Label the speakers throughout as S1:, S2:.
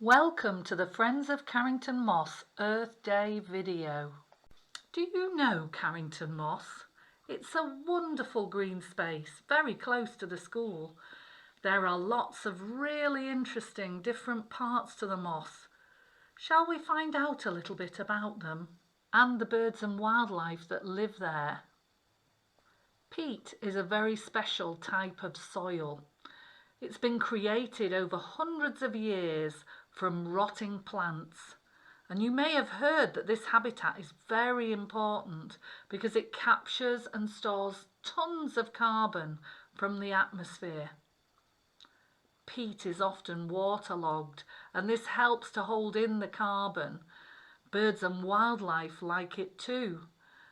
S1: Welcome to the Friends of Carrington Moss Earth Day video. Do you know Carrington Moss? It's a wonderful green space, very close to the school. There are lots of really interesting different parts to the moss. Shall we find out a little bit about them and the birds and wildlife that live there? Peat is a very special type of soil. It's been created over hundreds of years from rotting plants. And you may have heard that this habitat is very important because it captures and stores tons of carbon from the atmosphere. Peat is often waterlogged, and this helps to hold in the carbon. Birds and wildlife like it too.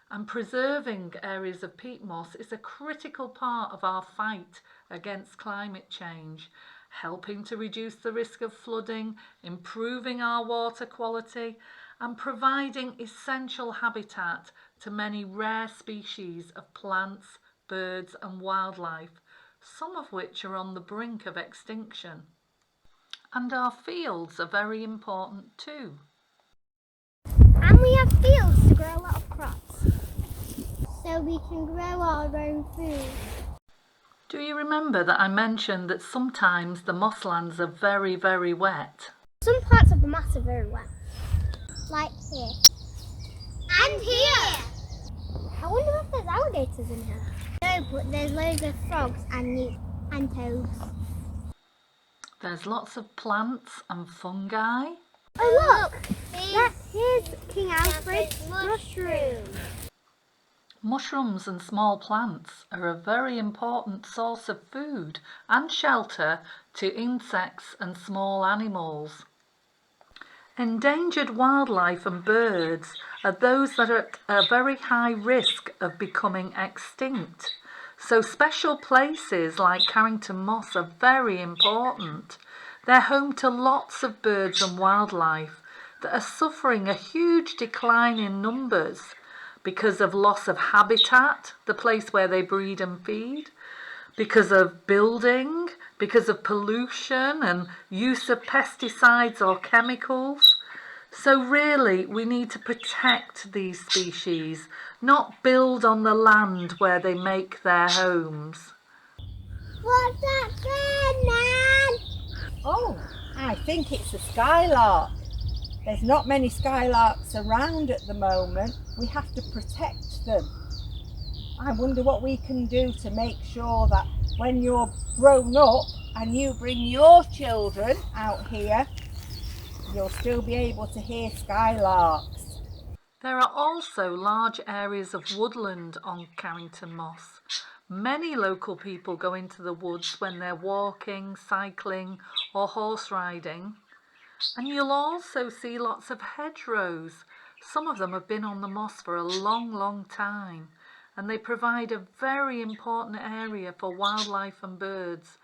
S1: And preserving areas of peat moss is a critical part of our fight against climate change, helping to reduce the risk of flooding, improving our water quality, and providing essential habitat to many rare species of plants, birds and wildlife, some of which are on the brink of extinction. And our fields are very important too.
S2: And we have fields to grow a lot of crops, so we can grow our own food.
S1: Do you remember that I mentioned that sometimes the mosslands are very, very wet?
S2: Some parts of the moss are very wet, like here. And here! I wonder if there's alligators in here. No, but there's loads of frogs and toads.
S1: There's lots of plants and fungi.
S2: Oh look! Here's King Alfred's mushroom.
S1: Mushrooms and small plants are a very important source of food and shelter to insects and small animals. Endangered wildlife and birds are those that are at a very high risk of becoming extinct. So special places like Carrington Moss are very important. They're home to lots of birds and wildlife that are suffering a huge decline in numbers because of loss of habitat, the place where they breed and feed, because of building, because of pollution and use of pesticides or chemicals. So really we need to protect these species, not build on the land where they make their homes.
S2: What's that bird, Nan?
S3: Oh, I think it's a skylark. There's not many skylarks around at the moment. We have to protect them. I wonder what we can do to make sure that when you're grown up and you bring your children out here, you'll still be able to hear skylarks.
S1: There are also large areas of woodland on Carrington Moss. Many local people go into the woods when they're walking, cycling or horse riding. And you'll also see lots of hedgerows. Some of them have been on the moss for a long, long time, and they provide a very important area for wildlife and birds,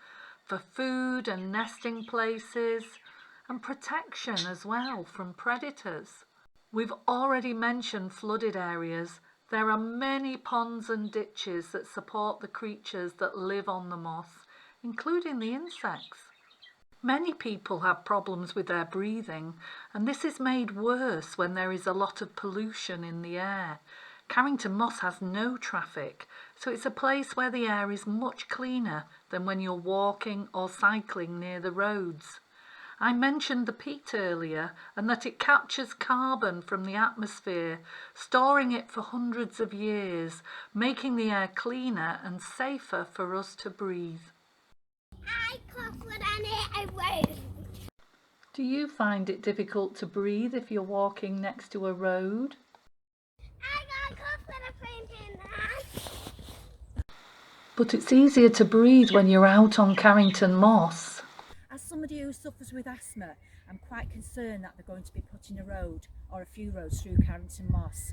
S1: for food and nesting places, and protection as well from predators. We've already mentioned flooded areas. There are many ponds and ditches that support the creatures that live on the moss, including the insects. Many people have problems with their breathing, and this is made worse when there is a lot of pollution in the air. Carrington Moss has no traffic, so it's a place where the air is much cleaner than when you're walking or cycling near the roads. I mentioned the peat earlier, and that it captures carbon from the atmosphere, storing it for hundreds of years, making the air cleaner and safer for us to breathe.
S2: I cough when I hit a road.
S1: Do you find it difficult to breathe if you're walking next to a road?
S2: I got cough when I played in that.
S1: But it's easier to breathe when you're out on Carrington Moss.
S3: As somebody who suffers with asthma, I'm quite concerned that they're going to be putting a road or a few roads through Carrington Moss.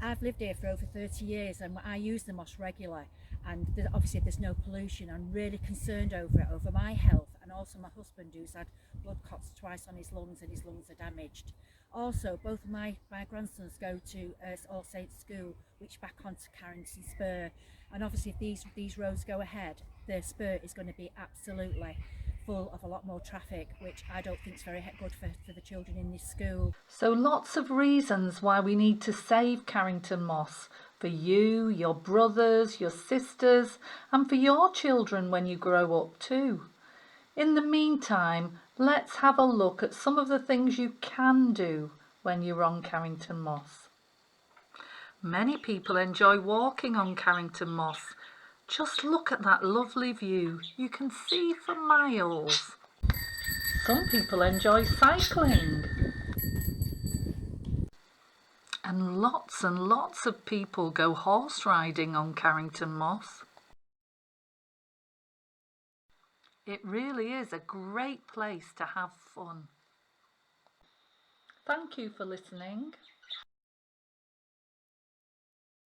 S3: I've lived here for over 30 years and I use the moss regularly, and obviously there's no pollution. I'm really concerned over it, over my health, and also my husband, who's had blood clots twice on his lungs and his lungs are damaged. Also, both of my grandsons go to All Saints School, which back onto Carrington Spur, and obviously if these roads go ahead, the spur is going to be absolutely full of a lot more traffic, which I don't think is very good for the children in this school.
S1: So lots of reasons why we need to save Carrington Moss, for you, your brothers, your sisters, and for your children when you grow up too. In the meantime, let's have a look at some of the things you can do when you're on Carrington Moss. Many people enjoy walking on Carrington Moss. Just look at that lovely view. You can see for miles. Some people enjoy cycling. And lots of people go horse riding on Carrington Moss. It really is a great place to have fun. Thank you for listening.